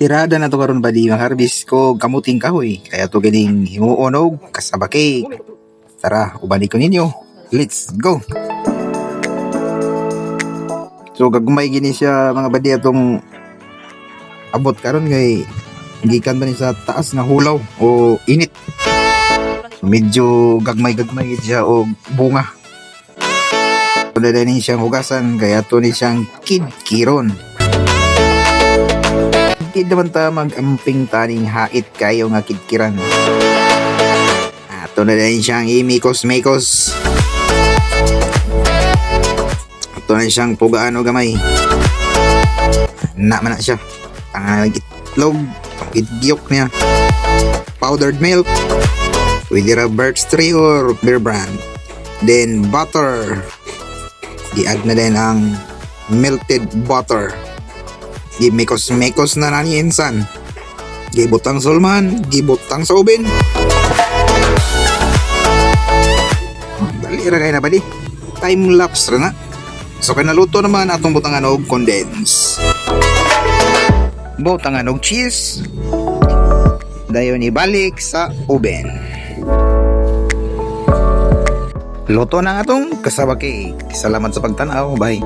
Tirada na to karon ba di makarbis ko kamuting kahoy. Kaya to ganing himuonog kasaba cake. Tara, ubani ko ninyo. Let's go! So gagmay gini siya mga badi atong abot karon kay gikan ba ni sa taas nga hulaw o init. Medyo gagmay-gagmay siya o bunga. Wala na ni siyang hugasan kaya to ni siyang kidkiron. Di naman ta mag-amping taning hait kayo nga kidkiran. Ato na din siyang imikos-mikos. Ato na siyang pugaan o gamay. Naman na siya. Ang itlog, itlog niya. Powdered milk. With either Birch Tree or Bear Brand. Then butter. Di-add na din ang melted butter. Gimekos-mekos na nani insan. Gibutang sulman, gibutang sa oven. Dali ra kay na ba di? Time lapse ra na. So kay naluto naman atong butangan og condense. Butangan og cheese. Dayon ibalik sa oven. Luto na atong kasaba cake. Salamat sa pagtanaw. Bye.